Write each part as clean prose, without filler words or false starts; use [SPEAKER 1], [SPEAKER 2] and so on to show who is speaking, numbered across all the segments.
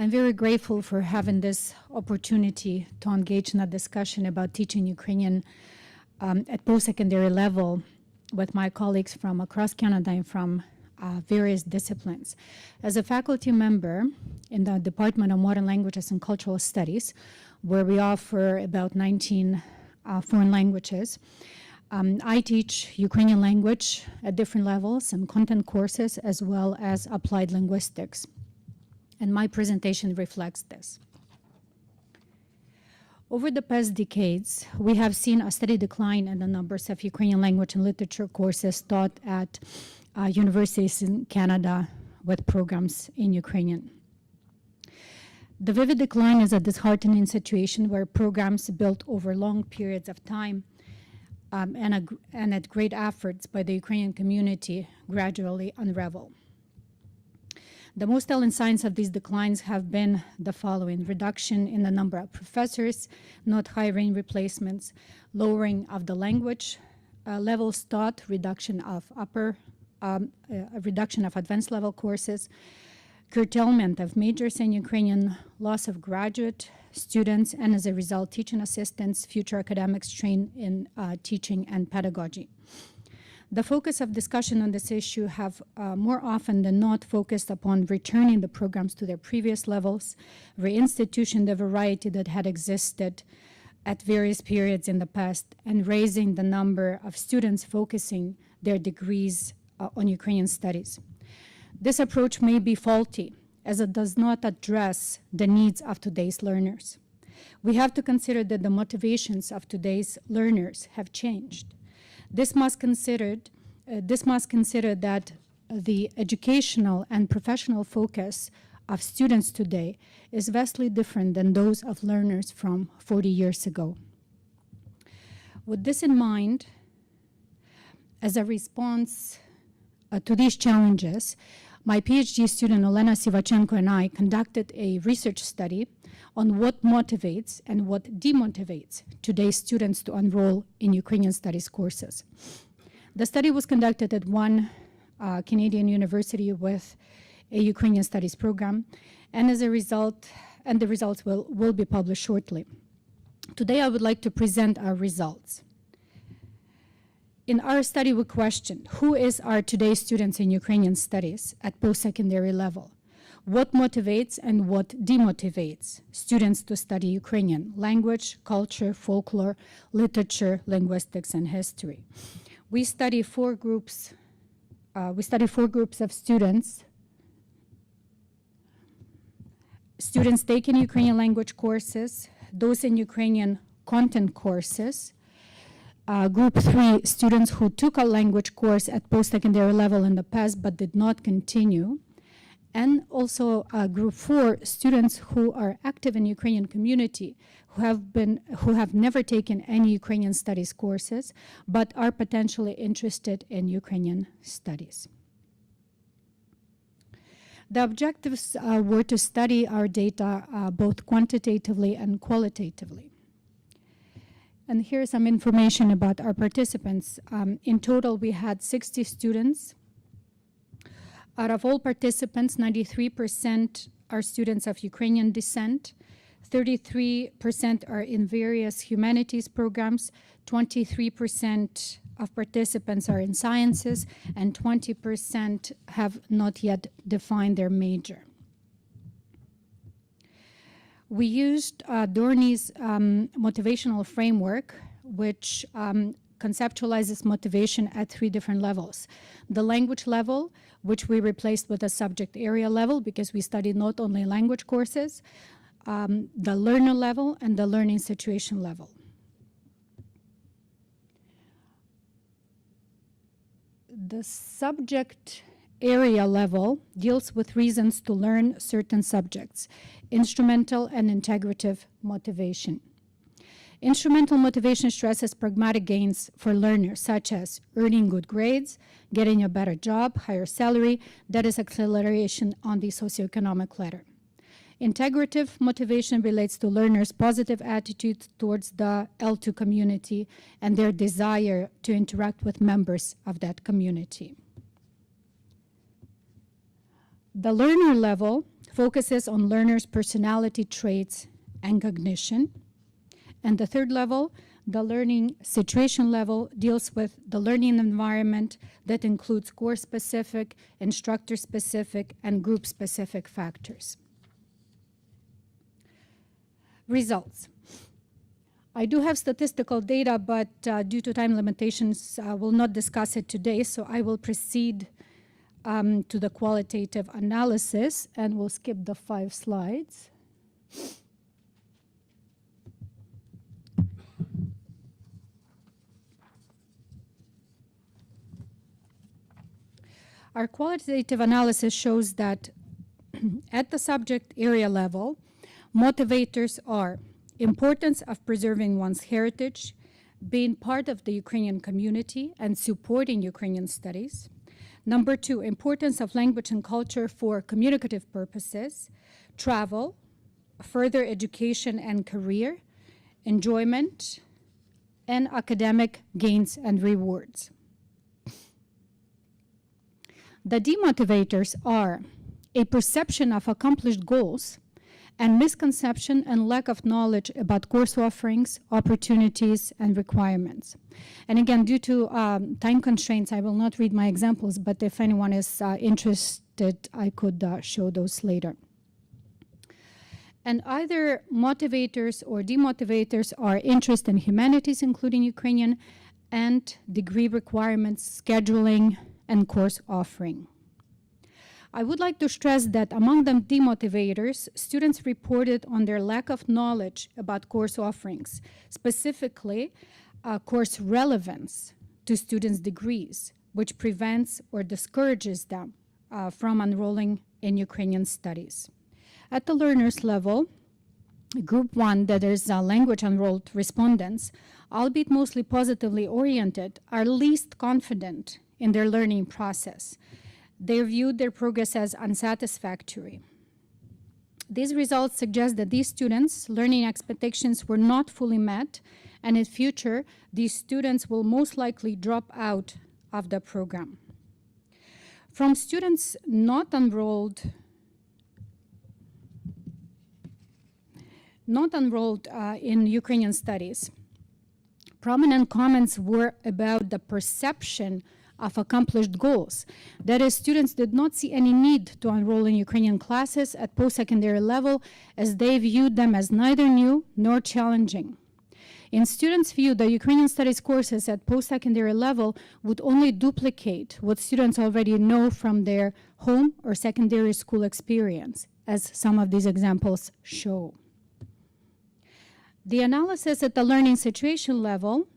[SPEAKER 1] I'm very grateful for having this opportunity to engage in a discussion about teaching Ukrainian at post-secondary level with my colleagues from across Canada and from various disciplines. As a faculty member in the Department of Modern Languages and Cultural Studies, where we offer about 19 foreign languages, I teach Ukrainian language at different levels and content courses, as well as applied linguistics. And my presentation reflects this. Over the past decades, we have seen a steady decline in the numbers of Ukrainian language and literature courses taught at universities in Canada with programs in Ukrainian. The vivid decline is a disheartening situation where programs built over long periods of time and at great efforts by the Ukrainian community gradually unravel. The most telling signs of these declines have been the following: reduction in the number of professors, not hiring replacements, lowering of the language levels taught, reduction of advanced level courses, curtailment of majors in Ukrainian, loss of graduate students, and as a result, teaching assistants, future academics trained in teaching and pedagogy. The focus of discussion on this issue have more often than not focused upon returning the programs to their previous levels, reinstituting the variety that had existed at various periods in the past, and raising the number of students focusing their degrees on Ukrainian studies. This approach may be faulty, as it does not address the needs of today's learners. We have to consider that the motivations of today's learners have changed. This must consider that the educational and professional focus of students today is vastly different than those of learners from 40 years ago. With this in mind, as a response to these challenges, my PhD student Olena Sivachenko and I conducted a research study on what motivates and what demotivates today's students to enroll in Ukrainian studies courses. The study was conducted at one Canadian university with a Ukrainian studies program, and the results will be published shortly. Today I would like to present our results. In our study, we questioned who are today's students in Ukrainian studies at post-secondary level. What motivates and what demotivates students to study Ukrainian language, culture, folklore, literature, linguistics, and history. We study four groups of students. Students taking Ukrainian language courses, those in Ukrainian content courses. Group 3, students who took a language course at post-secondary level in the past but did not continue. And also Group 4, students who are active in Ukrainian community, who have never taken any Ukrainian studies courses, but are potentially interested in Ukrainian studies. The objectives were to study our data both quantitatively and qualitatively. And here's some information about our participants. In total, we had 60 students. Out of all participants, 93% are students of Ukrainian descent, 33% are in various humanities programs, 23% of participants are in sciences, and 20% have not yet defined their major. We used Dorney's motivational framework, which conceptualizes motivation at 3 different levels. The language level, which we replaced with a subject area level because we studied not only language courses, the learner level, and the learning situation level. The subject area level deals with reasons to learn certain subjects, instrumental and integrative motivation. Instrumental motivation stresses pragmatic gains for learners, such as earning good grades, getting a better job, higher salary, that is acceleration on the socioeconomic ladder. Integrative motivation relates to learners' positive attitude towards the L2 community and their desire to interact with members of that community. The learner level focuses on learners' personality traits and cognition. And the third level, the learning situation level, deals with the learning environment that includes course-specific, instructor-specific, and group-specific factors. Results. I do have statistical data, but due to time limitations, I will not discuss it today, so I will proceed to the qualitative analysis, and we'll skip the 5 slides. Our qualitative analysis shows that at the subject area level, motivators are importance of preserving one's heritage, being part of the Ukrainian community and supporting Ukrainian studies. Number 2, importance of language and culture for communicative purposes, travel, further education and career, enjoyment, and academic gains and rewards. The demotivators are a perception of accomplished goals and misconception and lack of knowledge about course offerings, opportunities, and requirements. And again, due to time constraints, I will not read my examples, but if anyone is interested, I could show those later. And either motivators or demotivators are interest in humanities, including Ukrainian, and degree requirements, scheduling, and course offering. I would like to stress that among the demotivators, students reported on their lack of knowledge about course offerings, specifically course relevance to students' degrees, which prevents or discourages them from enrolling in Ukrainian studies. At the learners level, Group 1, that is language enrolled respondents, albeit mostly positively oriented, are least confident in their learning process. They viewed their progress as unsatisfactory. These results suggest that these students' learning expectations were not fully met, and in future, these students will most likely drop out of the program. From students not enrolled in Ukrainian studies, prominent comments were about the perception of accomplished goals. That is, students did not see any need to enroll in Ukrainian classes at post-secondary level, as they viewed them as neither new nor challenging. In students' view, the Ukrainian studies courses at post-secondary level would only duplicate what students already know from their home or secondary school experience, as some of these examples show. The analysis at the learning situation level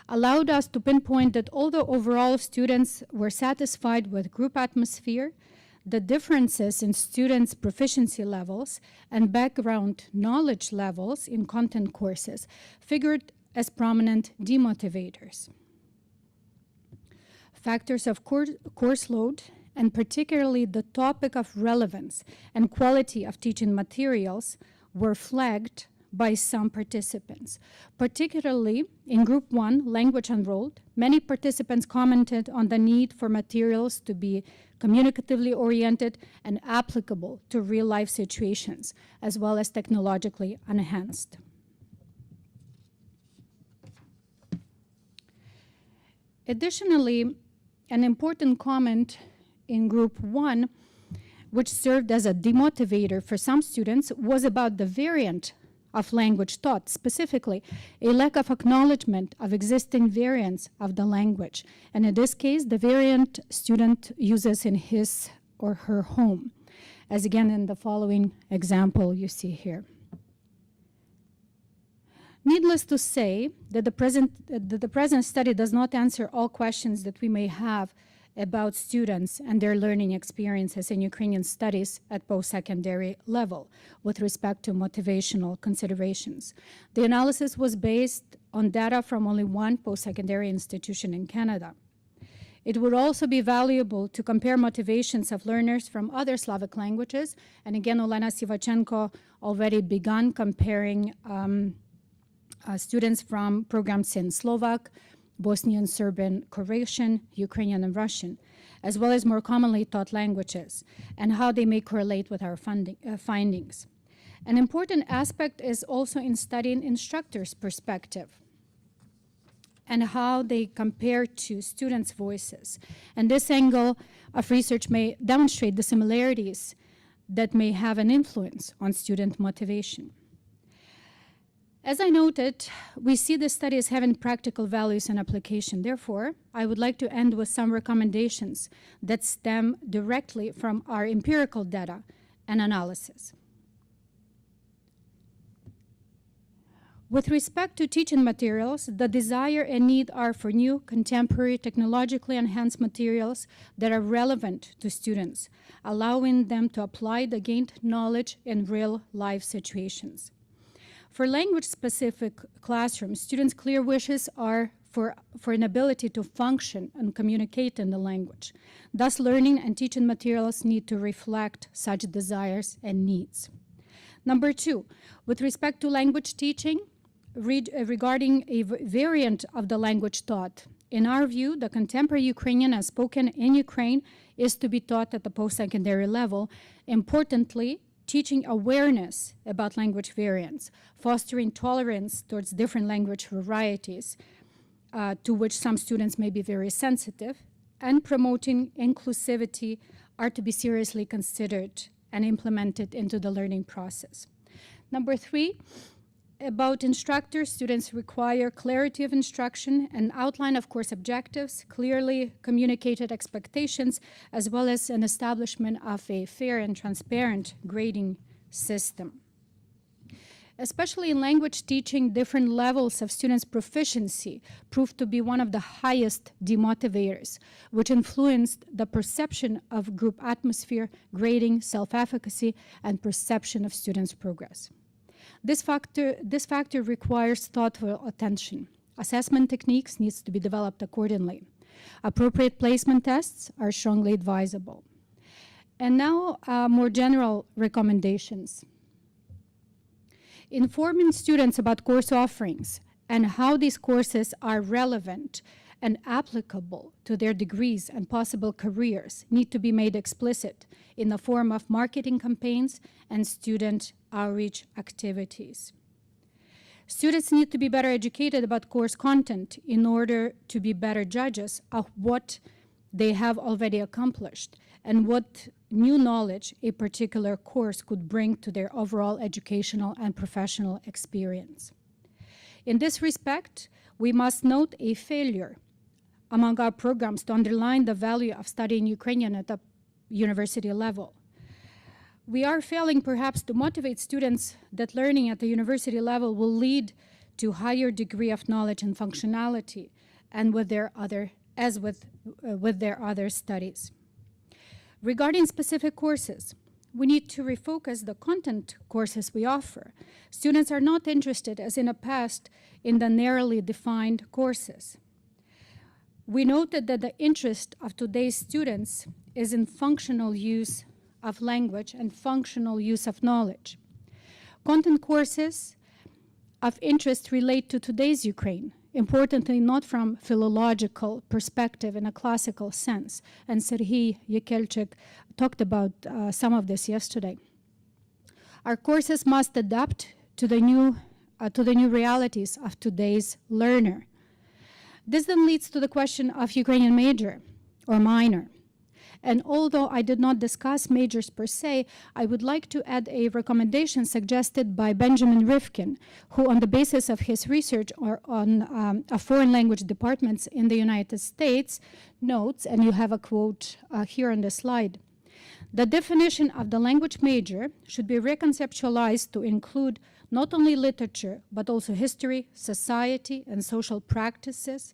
[SPEAKER 1] allowed us to pinpoint that although overall students were satisfied with group atmosphere, the differences in students' proficiency levels and background knowledge levels in content courses figured as prominent demotivators. Factors of course load, and particularly the topic of relevance and quality of teaching materials, were flagged by some participants. Particularly in Group 1, language enrolled, many participants commented on the need for materials to be communicatively oriented and applicable to real-life situations, as well as technologically enhanced. Additionally, an important comment in Group 1, which served as a demotivator for some students, was about the variant of language taught, specifically a lack of acknowledgement of existing variants of the language. And in this case, the variant student uses in his or her home, as again in the following example you see here. Needless to say that the present study does not answer all questions that we may have about students and their learning experiences in Ukrainian studies at post-secondary level with respect to motivational considerations. The analysis was based on data from only one post-secondary institution in Canada. It would also be valuable to compare motivations of learners from other Slavic languages, and again, Olena Sivachenko already began comparing students from programs in Slovak, Bosnian, Serbian, Croatian, Ukrainian, and Russian, as well as more commonly taught languages, and how they may correlate with our findings. An important aspect is also in studying instructors' perspective and how they compare to students' voices. And this angle of research may demonstrate the similarities that may have an influence on student motivation. As I noted, we see the study as having practical values and application. Therefore, I would like to end with some recommendations that stem directly from our empirical data and analysis. With respect to teaching materials, the desire and need are for new, contemporary, technologically enhanced materials that are relevant to students, allowing them to apply the gained knowledge in real-life situations. For language-specific classrooms, students' clear wishes are for an ability to function and communicate in the language. Thus, learning and teaching materials need to reflect such desires and needs. Number two, with respect to language teaching, regarding a variant of the language taught, in our view, the contemporary Ukrainian as spoken in Ukraine is to be taught at the post-secondary level. Importantly, teaching awareness about language variants, fostering tolerance towards different language varieties to which some students may be very sensitive, and promoting inclusivity are to be seriously considered and implemented into the learning process. Number three, about instructors, students require clarity of instruction, an outline of course objectives, clearly communicated expectations, as well as an establishment of a fair and transparent grading system. Especially in language teaching, different levels of students' proficiency proved to be one of the highest demotivators, which influenced the perception of group atmosphere, grading, self-efficacy, and perception of students' progress. This factor requires thoughtful attention. Assessment techniques needs to be developed accordingly. Appropriate placement tests are strongly advisable. And now, more general recommendations. Informing students about course offerings and how these courses are relevant and applicable to their degrees and possible careers need to be made explicit in the form of marketing campaigns and student outreach activities. Students need to be better educated about course content in order to be better judges of what they have already accomplished and what new knowledge a particular course could bring to their overall educational and professional experience. In this respect, we must note a failure among our programs to underline the value of studying Ukrainian at the university level. We are failing perhaps to motivate students that learning at the university level will lead to higher degree of knowledge and functionality and with their other studies. Regarding specific courses, we need to refocus the content courses we offer. Students are not interested, as in the past, in the narrowly defined courses. We noted that the interest of today's students is in functional use of language and functional use of knowledge. Content courses of interest relate to today's Ukraine, importantly not from philological perspective in a classical sense, and Serhiy Yekelchik talked about some of this yesterday. Our courses must adapt to the new realities of today's learner. This then leads to the question of Ukrainian major or minor. And although I did not discuss majors per se, I would like to add a recommendation suggested by Benjamin Rifkin, who on the basis of his research on foreign language departments in the United States notes, and you have a quote here on the slide, the definition of the language major should be reconceptualized to include not only literature, but also history, society, and social practices,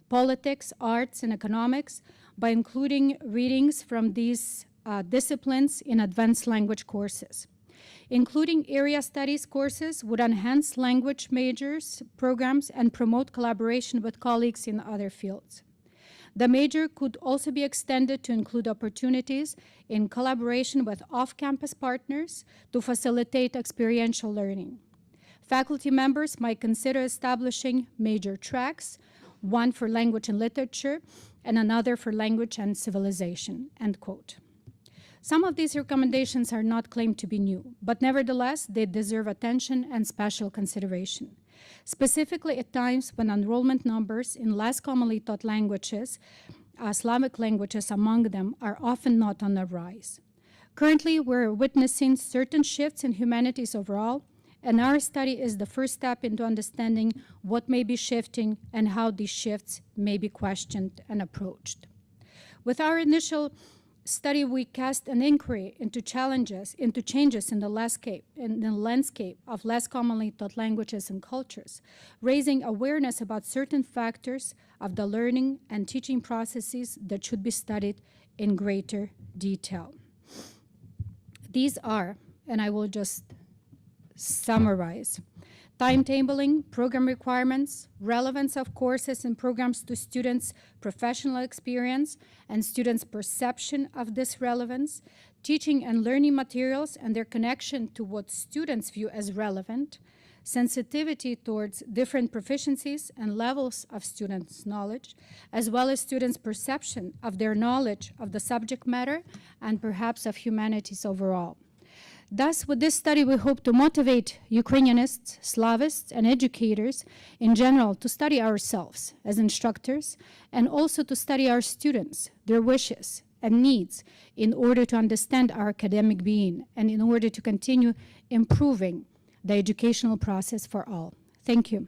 [SPEAKER 1] politics, arts, and economics, by including readings from these disciplines in advanced language courses. Including area studies courses would enhance language majors programs and promote collaboration with colleagues in other fields. The major could also be extended to include opportunities in collaboration with off-campus partners to facilitate experiential learning. Faculty members might consider establishing major tracks one for language and literature, and another for language and civilization, end quote. Some of these recommendations are not claimed to be new, but nevertheless, they deserve attention and special consideration, specifically at times when enrollment numbers in less commonly taught languages, Slavic languages among them, are often not on the rise. Currently, we're witnessing certain shifts in humanities overall, and our study is the first step into understanding what may be shifting and how these shifts may be questioned and approached. With our initial study, we cast an inquiry into changes in the landscape of less commonly taught languages and cultures, raising awareness about certain factors of the learning and teaching processes that should be studied in greater detail. These are, and I will just summarize: timetabling, program requirements, relevance of courses and programs to students' professional experience and students' perception of this relevance, teaching and learning materials and their connection to what students view as relevant, sensitivity towards different proficiencies and levels of students' knowledge, as well as students' perception of their knowledge of the subject matter and perhaps of humanities overall. Thus, with this study, we hope to motivate Ukrainianists, Slavists, and educators in general to study ourselves as instructors and also to study our students, their wishes and needs in order to understand our academic being and in order to continue improving the educational process for all. Thank you.